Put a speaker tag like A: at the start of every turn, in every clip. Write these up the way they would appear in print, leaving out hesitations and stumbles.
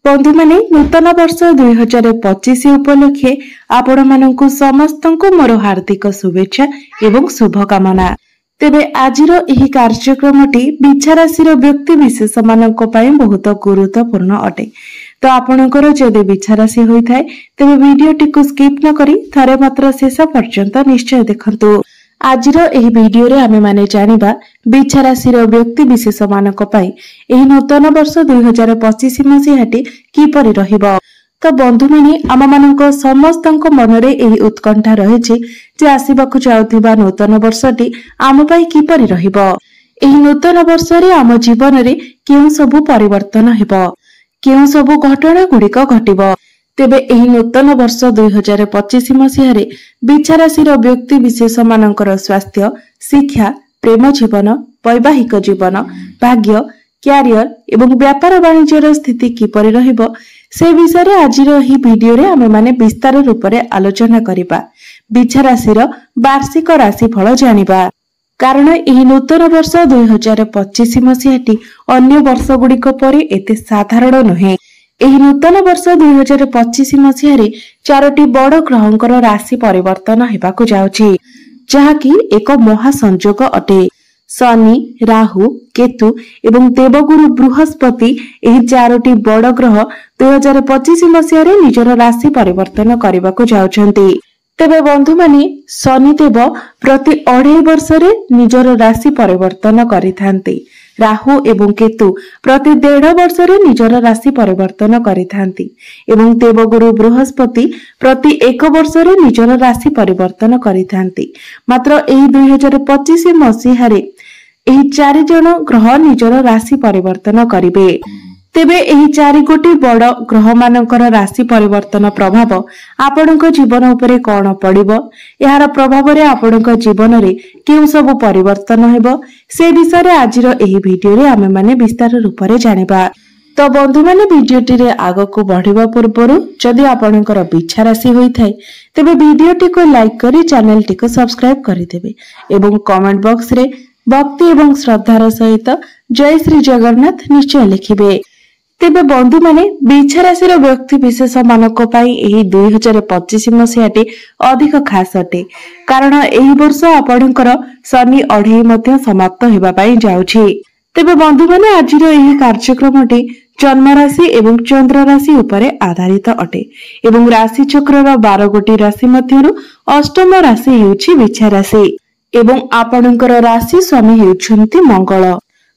A: बंधु माने नूतन वर्ष 2025 उपलक्षे आपण मानकु समस्तंकु मोर हार्दिक शुभेच्छा एवं शुभकामना। तेबे आजिर एही कार्यक्रमटी बिछा राशिर व्यक्ति विशेष मानक पई बहुत गुरुत्वपूर्ण अटे। तो आपणकर जदि बिछा राशि होई थाए तेबे वीडियोटी को स्किप न करी थरे मात्र शेष पर्यंत निश्चय देखंतु। आजिर एही वीडियो रे आमे माने जानिबा बिछा राशिर व्यक्ति विशेष मानक पई एही नूतन वर्ष 2025 मसिहाटी किपरि रहिबो। तो बंधु माने आम मानक समस्तंक मनरे एही उत्कंठा रहिछि जे आसीबाकु जाउथिबा नूतन वर्षटी आम पई किपरि रहिबो। एही नूतन वर्ष रे आम जीवन रे केउ सबु परिवर्तन हेबो, केउ सबु घटना गुड़िक घटिबो। तेबे एही नूतन वर्ष 2025 मसिहारे बिछा राशिर व्यक्ति विशेष मानकर स्वास्थ्य, शिक्षा, प्रेम जीवन, वैवाहिक जीवन, भाग्य, क्यारियर एवं व्यापार वाणिज्यर स्थिति किपरि रहिबो से विषय आजिर एही वीडियो रे आमे माने विस्तार रूप रे आलोचना करिबा। बिछा राशिर वार्षिक राशिफल जानिबा। कारण एही नूतन वर्ष 2025 मसिहाटी अन्य वर्ष गुड़िक परि एते साधारण नहे। एही नूतन वर्ष 2025 मसिहारे चारोटी बड़ ग्रहंकर राशि परिवर्तन हेबाकु जाउछि, जहाकी एक महासंयोग अटे। शनि, राहु, केतु एवं देवगुरु बृहस्पति एही चारोटी बड़ ग्रह 2025 मसिहारे निजर राशि परिवर्तन करबाकु जाउछन्ति। तेबे बंधु माने शनिदेव प्रति 2.5 वर्ष रे निजर राशि परिवर्तन करिथांती। राहु एवं केतु प्रति 1.5 वर्ष रे निजर राशि परिवर्तन करिथांती एवं देवगुरु बृहस्पति प्रति 1 वर्ष रे निजर राशि परिवर्तन करिथांती। मात्र एही 2025 मसिहारे एही 4 जण ग्रह निजर राशि परिवर्तन करिवे। तेबे एही 4 गोटी बड़ ग्रह मानकर राशि परिवर्तन प्रभाव आपणक जीवन उपरे कोन पड़िबो, यार प्रभाव रे आपणक जीवन रे केउ सब परिवर्तन हेबो से विषय रे आजिर एही वीडियो रे आमे माने विस्तार रूप रे जानिबा। तो बंधु माने वीडियोटी रे आगको बढ़िबा पूर्वरु जदि आपणकर बिछा राशि होई थाए तेबे वीडियोटी को लाइक करी चैनल टी को सब्सक्राइब करि देबे एवं कमेंट बॉक्स रे भक्ति एवं श्रद्धार सहित जय श्री जगन्नाथ निश्चय लिखिबे। तेबे बंधु माने बिछा राशिर व्यक्ति विशेष मानक पई एही 2025 मसिहाटी अधिक खास अटे। कारण एही वर्ष आपणकर शनि अढेई मध्ये समाप्त हेबा पई जाउछि। तेबे बंधु माने आजिर एही कार्यक्रमटी जन्म राशि एवं चंद्र राशि उपरे आधारित अटे एवं राशि चक्रर 12 गोटी राशि मध्यरु अष्टम राशि हेउछि बिछा राशि एवं आपणकर राशि स्वामी हेउछन्ति मंगल।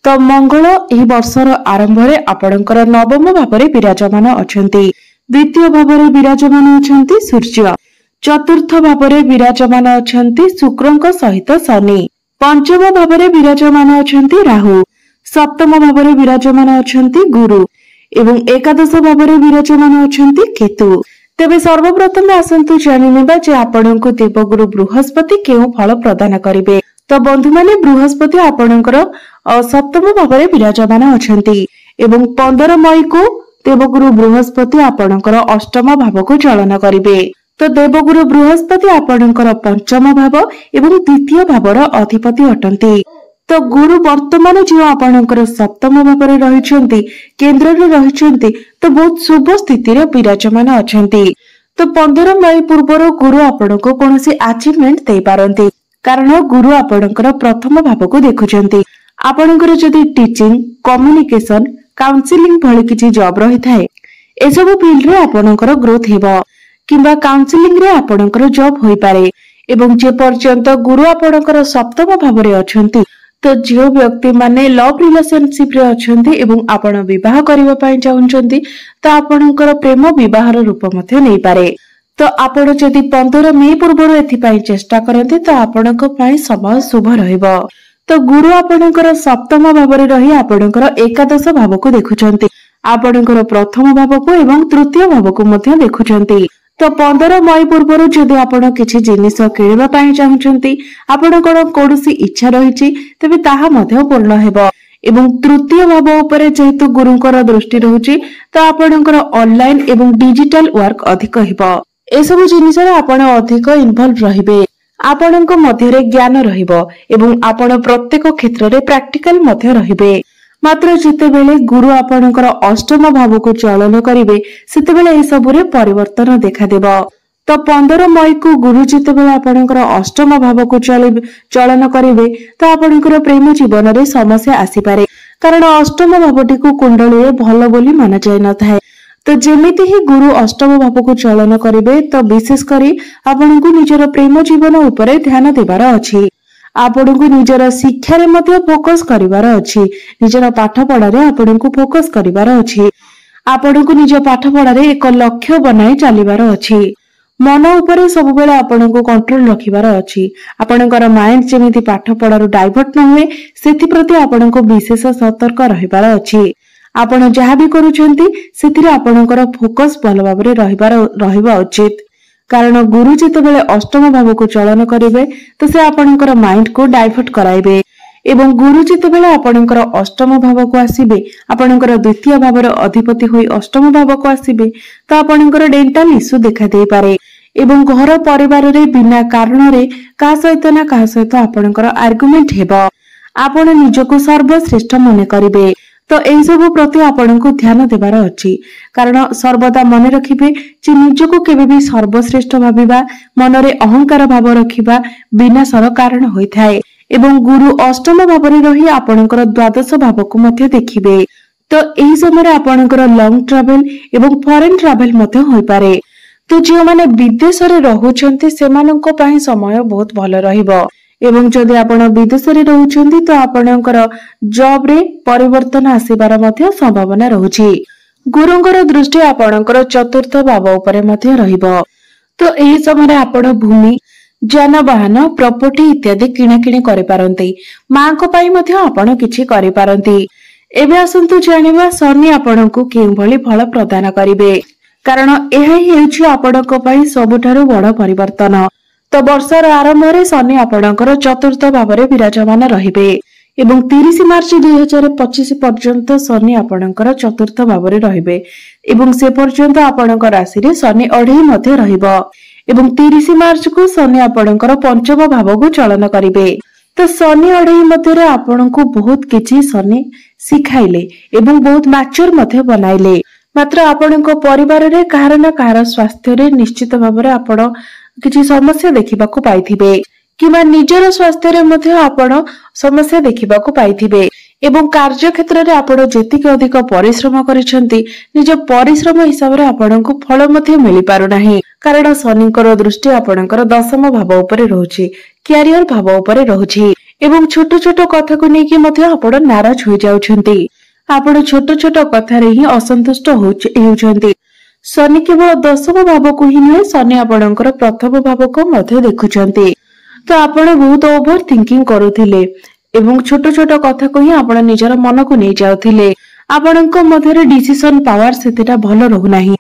A: तो मंगल एही वर्षर आरंभ रे आपणकर नवम भाव रे विराजमान अछंती। द्वितीय भाव रे विराजमान अछंती सूर्य। चतुर्थ भाव रे विराजमान अछंती शुक्रଙ୍କ सहित शनि। पंचम भाव रे विराजमान अछंती राहु। सप्तम भाव रे विराजमान अछंती गुरु एवं एकादश भाव रे विराजमान अछंती केतु। तेबे सर्वप्रथम आसंतु जानिनेबा जे आपणଙ୍କୁ देवगुरु बृहस्पति केउ फल प्रदान करिवे। तो बंधु माने बृहस्पति आपणकर सप्तम भाव रे विराजमान अछंती एवं 15 मई को देवगुरु बृहस्पति आपणकर अष्टम भाव को चलन करिवे। तो देवगुरु बृहस्पति आपणकर पंचम भाव एवं द्वितीय भावर अधिपति अटंती। तो गुरु वर्तमान जो आपणकर सप्तम भाव रे रहिछंती, केंद्र रे रहिछंती, तो बहुत शुभ स्थिति रे विराजमान अछंती। तो 15 मई पूर्व गुरु आपणको कोनोसी अचीवमेंट दे पारंती। कारण गुरु आपणकर प्रथम भाव को देखुचंती। आपणकर जदि टीचिंग, कम्युनिकेशन, काउंसलिंग भली किछि जॉब रही थाए एसबु फील्ड रे आपणकर ग्रोथ हेबो किंबा काउंसलिंग रे आपणकर जॉब होई पारे। एवं जे पर्यंत गुरु आपणकर सप्तम भाव रे अछंती तो जो व्यक्ति माने लव रिलेशनशिप रे अछंती एवं आपण विवाह करबा पई चाहुचंती तो आपणकर प्रेम विवाहर रूप मध्ये नै पारे। तो आपण जदि 15 मई पूर्व एथि पई चेष्टा करते तो आपणक पई समय शुभ रहइबो। तो गुरु आपणकर सप्तम भाव रे रही आपणकर एकादश भाव को देखुचंती, आपणकर प्रथम भाव को एवं तृतीय भाव को मध्ये देखुचंती। तो 15 मई पूर्व जदि आपण किछि जिनिस किनिबा पई चाहुचंती, आपणकर कोनोसी इच्छा रहिछि तबे ताहा मध्ये पूर्ण हेबो। एवं तृतीय भाव उपरे जेहेतु गुरुंकर दृष्टि रहुछि तो आपणकर ऑनलाइन एवं डिजिटल वर्क अधिक हेबो। एसबु जिनिस रे आपण अधिक इन्वॉल्व रहिबे। आपणक मध्य रे ज्ञान रहिबो एवं आपण प्रत्येक क्षेत्र रे प्रैक्टिकल मध्य रहिबे। मात्र जितेबेले गुरु आपणकर अष्टम भाव को चलन करेंगे सेतेबेले ए सबुरे परिवर्तन देखादेव। तो 15 मई को गुरु जितेबेले आपणकर अष्टम भाव को चलन करेंगे तो आपणकर प्रेम जीवन में समस्या आसीपारे, कारण अष्टम भावटी को कुंडली भल बोली माना जाय न थाए। तो जेमिति ही गुरु अष्टम भाव को चलन करेंगे तो विशेषकर आपण को निजर प्रेम जीवन उपरे ध्यान देवार अछि। आपण को निजर शिक्षा रे मध्य फोकस करिवार अछि, निजर पाठ पढ़ा रे आपण को फोकस करिवार अछि। आपण को निज पाठ पढ़ा रे एक लक्ष्य बनाई चलिवार अछि। मन उपरे सब बेले आपण को कंट्रोल रखिवार अछि। आपणकर माइंड जेमिति पाठ पढ़ारु डाइवर्ट न हुए सेति प्रति आपण को विशेष सतर्क रहिवार अछि। आपण जहा भी करूछंती सेतिरे आपणकर फोकस भल भाबरे रहिबा उचित, कारण गुरु जेतेबेले अष्टम भाव को चलन करेंगे तो से आपणकर माइंड को डाइवर्ट कराइबे। एवं गुरु जेतेबेले आपणकर अष्टम भाव को आसीबे, आपणकर द्वितीय भावर अधिपति होई अष्टम भाव को आसीबे तो आपणकर डेंटल इश्यू देखा देई पारे। एवं घर परिवार रे बिना कारण रे का सहित ना का सहित आपणकर आर्गुमेंट हेबो। आपण निजको सर्वश्रेष्ठ मने करिवे। तो एई सब प्रति आपण को ध्यान देवार अछि, कारण सर्वदा मन रखिबे जे निजको केबे भी सर्वश्रेष्ठ भाबिबा, मनरे अहंकार भाव रखिबा विनाशर कारण होइथाए। एवं गुरु अष्टम भाव रे रही आपणकर द्वादश भाव को मध्य देखिबे तो एही समय आपणकर लॉन्ग ट्रैवल एवं फॉरेन ट्रैवल मध्य होई पारे। तो जे माने विदेश रे रहुचंती सेमानंको पई समय बहुत भलो रहिबो। एवं जदि आपण विदेश रे रहुचंती तो आपणकर जॉब रे परिवर्तन आसीबार मध्य संभावना रहुची। गुरुंकर दृष्टि आपणकर चतुर्थ भाव उपरे मध्य रहिबो। तो एही समय आपण भूमि, जानवाहन, प्रॉपर्टी इत्यादि किणाकिणी करि पारंती। मां को पई मध्य आपण किछि करि पारंती। एबे आसंतु जानिबा शनि आपणको केउ भली फल प्रदान करिवे, कारण एहा ही हेउछि आपणको पई सबुठारु बड़ परिवर्तन। तो वर्षर आरंभ में शनि आपणकर चतुर्थ भाव में विराजमान रहिबे एवं 30 मार्च 2025 पर्यंत शनि आपणकर चतुर्थ भाव में रहिबे एवं से पर्यंत आपणकर राशि रे शनि अढ़ेई मध्य रहिबो एवं 30 मार्च को शनि आपणकर पंचम भाव को चलन करिवे। तो शनि अढ़ेई मध्य रे आपणको बहुत किछि शनि सिखाइले एवं बहुत मैच्योर मध्य बनाइले। मात्र आपणको परिवार रे काहर ना काहर स्वास्थ्य रे निश्चित भाव में आपण किछि समस्या देखिबाकू पाइथिबे किबा निजर स्वास्थ्य रे मध्य आपण समस्या देखिबाकू पाइथिबे। एवं कार्य क्षेत्र रे आपण जेतिक अधिक परिश्रम करिसंती निज परिश्रम हिसाब रे आपणको फल मध्य मिलि पारु नाही, कारण शनिकर दृष्टि आपणकर दशम भाव उपरे रहउछि, कैरियर भाव उपरे रहउछि। एवं छोट छोट कथा को नेकी मध्य आपण नाराज होई जाउछंती। आपण छोट छोट कथा रे ही असंतुष्ट होउछंती। शनि केवल दशम भाव को ही नुहे, शनि आपणकर प्रथम भाव को मध्य देखुछंती। तो आपण बहुत ओवर थिंकिंग करुथिले एवं छोट छोट कथा को ही आपण निजर मन को नै जाउथिले। आपणक मध्य डिसिजन पावर सेतेटा भलो रहु नाही।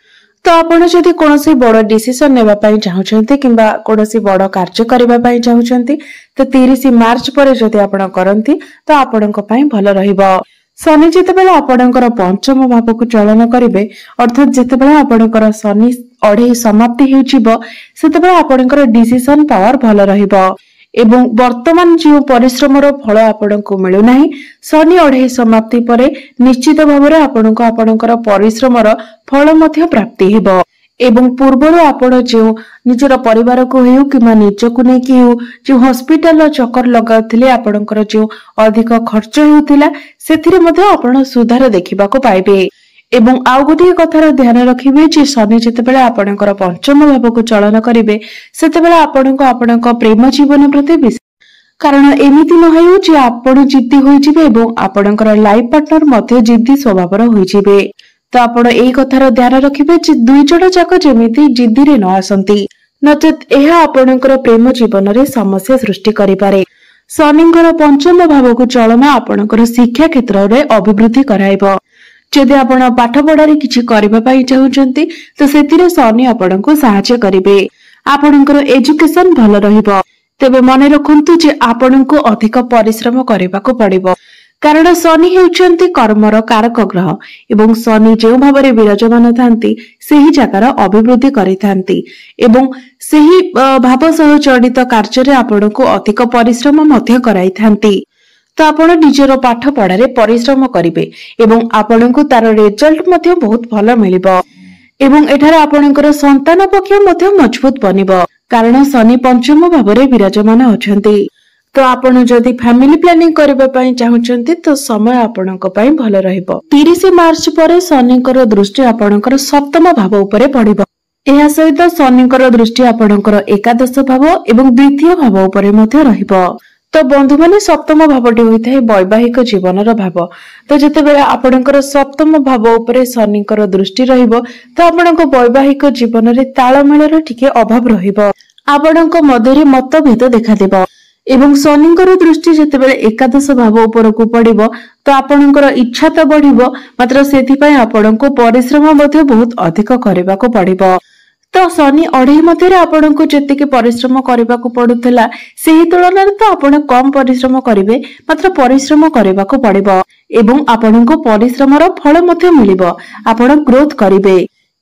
A: तो आपण जदि कोनोसी बड़ डिसिजन नेबा पई चाहुछंती किंबा कोनोसी बड़ कार्य करबा पई चाहुछंती तो 30 मार्च पर जदि आपण करंती तो आपणक पई भलो रहिबो। शनि जेतेबेले आपणकर पंचम भाव को चलन करिवे, अर्थात जेतेबेले आपणकर शनि अढ़ेई समाप्ति हेउचिबो सेतेबेले आपणकर डिसिजन पावर भलो रहिबो एवं वर्तमान जो परिश्रम रो फल आपणको मिलु नाही, शनि अढ़ेई समाप्ति परे निश्चित भाव में आपणको आपणकर परिश्रम रो फल मध्य प्राप्ति हेबो। एवं पूर्वरु आपण जो निजर परिवार को हेउ किमा निजको नै कि हेउ जो हॉस्पिटल चक्कर लगाउथिले आपणकर जो अधिक खर्च हेउथिला सेथिरे मध्ये आपण सुधार देखिबा को पाइबे। एवं आउ गोटे कथार ध्यान रखिबे जे शनि जेतेबेले आपणकर पंचम भाव को चलन करिवे सेतेबेले आपणको आपणक प्रेम जीवन प्रति कारण एमिति न हेउ जे आपण जिद्दी होई जिवे एवं आपणकर लाइफ पार्टनर मध्ये जिद्दी स्वभावर होई जिवे। तो आपण एई कथार ध्यान रखिबे जे दुई जण जाक जेमिति जिद्दी रे न आसंती, नचेत एहा आपणकर प्रेम जीवन रे समस्या सृष्टि करि पारे। शनिଙ୍କର पंचम भाव को चलन आपणकर शिक्षा क्षेत्र रे अभिवृद्धि कराइबो। जदि आपण पाठ पढ़ारे किछि करबा पई चाहुचंती तो सेतिरे शनि आपणको सहायता करिवे। आपणकर एजुकेशन भलो रहिबो। तेबे मने रखंतु जे आपणको अधिक परिश्रम करबाको पड़िबो, कारण शनि हेउचंती कर्मर कारक ग्रह एवं शनि जो भाव में विराजमान थांती सेही जगार अभिवृद्धि करिथांती एवं सेही भाव सह जड़ित कार्य रे आपणको अधिक परिश्रम मध्य कराइथांती। तो आपण निजर पाठ पढ़ारे परिश्रम करिवे एवं आपणको तार रिजल्ट मध्य बहुत भल मिलिबो एवं एठारे आपणकर संतान पक्ष मध्य मजबूत बनिबो कारण शनि पंचम भावरे विराजमान अछंती। तो आपण जदि फैमिली प्लानिंग करबा पई चाहुचंती तो समय आपणक पई भल रहइबो। 30 मार्च परे शनिकर दृष्टि आपणकर सप्तम भाव उपरे पड़िबो। एहा सहित शनिकर दृष्टि आपणकर एकादश भाव एवं द्वितीय भाव उपरे मध्य रहिबो। तो बंधु माने सप्तम भावटी होइथाय वैवाहिक जीवनर भाव। तो जेतेबेले आपणकर सप्तम भाव उपरे शनिकर दृष्टि रहिबो तो आपणक वैवाहिक जीवन रे ताळमेळर टिके अभाव रहिबो। आपणक मध्यरे मतभेद देखा देबो एवं शनिकर दृष्टि जेतेबेले एकादश भाव उपरकू पड़िबो तो आपणकर इच्छा तो बढ़िबो मात्र सेथि पय आपणको परिश्रम मध्ये बहुत अधिक करबाको पड़िबो। तो शनि अढ़ई मध्य आपको जेतिके परिश्रम करने को पड़ुला से तुलन तो आपण कम परिश्रम करेंगे मात्र परिश्रम करने को पड़ो एवं आपको परिश्रम फल मिलिबो आपण ग्रोथ करेंगे।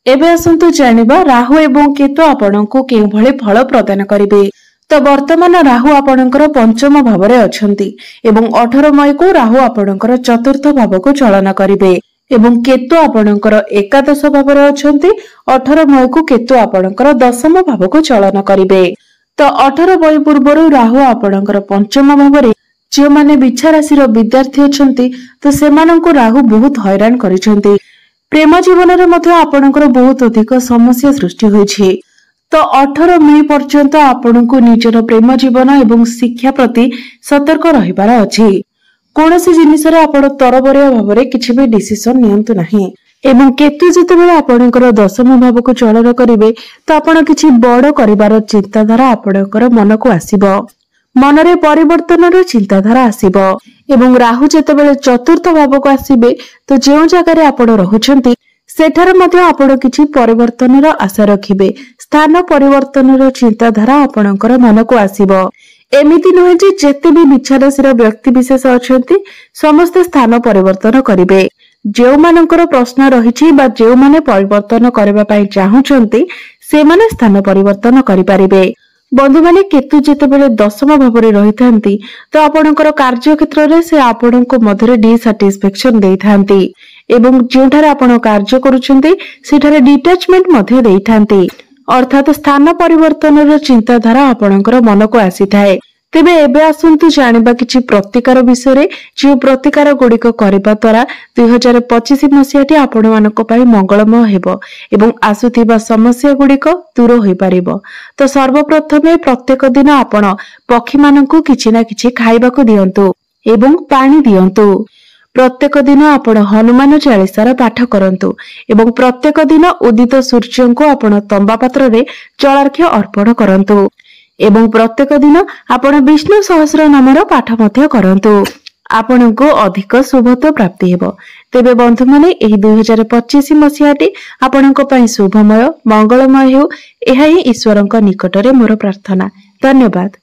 A: एबे आसंतु जानिबा राहु एवं केतु आपनको केउ भले फल प्रदान करेंगे। तो वर्तमान राहु आपणकर पंचम भाव में अछंती एवं 18 मई को राहु आपणकर चतुर्थ भाव को चलन करेंगे एवं केतु आपणकर एकादश भाव में अछंती 18 मई को केतु आपणकर दशम भाव को चलन करेंगे। तो 18 मई पूर्व राहु आपणकर पंचम भाव में जो माने बिछा राशि विद्यार्थी अछंती तो सेमानंको राहु बहुत हैरान करिसेंती। प्रेम जीवन में मध्य आपणकर बहुत अधिक समस्या सृष्टि होइछि। तो 18 मई पर्यंत आपणको निजर प्रेम जीवन एवं शिक्षा प्रति सतर्क रहिबार अछि। कोनोसी जिनिसरे आपण तरबरिया भाबरे किछि भी डिसिजन नियंतु नाही एवं केतु जेतेबेले आपणकर दशम भाव को चलन करिवे तो आपण किछि बड़ करिवार चिंताधारा आपणकर मन को आसीबो। मनरे परिवर्तनर चिंताधारा आसीबो एवं राहु जेतेबेले चतुर्थ भाव को आसीबे तो जेउ जगह रे आपण रहुछंती सेठार मध्य आपण किछि परिवर्तनर आशा रखिबे। स्थान परिवर्तनर चिंताधारा आपणकर मन को आसीबो। एमिति नुहे जे जेते भी विचारशील व्यक्ति विशेष अछंती समस्त स्थान परिवर्तन करिवे। जेउ मानकर प्रश्न रहिछि बा जेउ माने परिवर्तन करबा पई चाहुचंती से माने स्थान परिवर्तन करि परिबे। बंधु माने केतु जेतेबेले दशम भाव रे रहिथांती तो आपणकर कार्य क्षेत्र रे से आपणको मध्यरे डिसैटिस्फैक्शन देइथांती एवं जोठारे आपण कार्य करूछंती सेठारे डिटैचमेंट मध्य देइथांती अर्थात स्थान परिवर्तनर चिंताधारा आपणकर मन को आसीथाए। तेबे एबे आसंतु जानिबा किछि प्रतिकार विषय रे जे प्रतिकार गुड़िक करबा द्वारा 2025 मसियाटी आपण मानक पई मंगलमय हेबो एवं आसुथिबा समस्या गुड़िक दूर होई परिबो। तो सर्वप्रथमे प्रत्येक दिन आपण पक्षी मानकु किछि ना किछि खाइबाकू दियंतु एवं पानी दियंतु। प्रत्येक दिन आपण हनुमान चालीसार पाठ करंतु एवं प्रत्येक दिन उदित सूर्य को आपण तंबा पात्र रे जलार्घ्य अर्पण करंतु एवं प्रत्येक दिन आपण विष्णु सहस्र नामर पाठ मध्य करंतु। आपनको अधिक शुभत्व प्राप्ति हेबो। तेबे बंधु माने एही 2025 मसियाटी आपनको पई शुभमय मंगलमय हेउ एहा ही ईश्वरଙ୍କ निकटरे मोर प्रार्थना। धन्यवाद।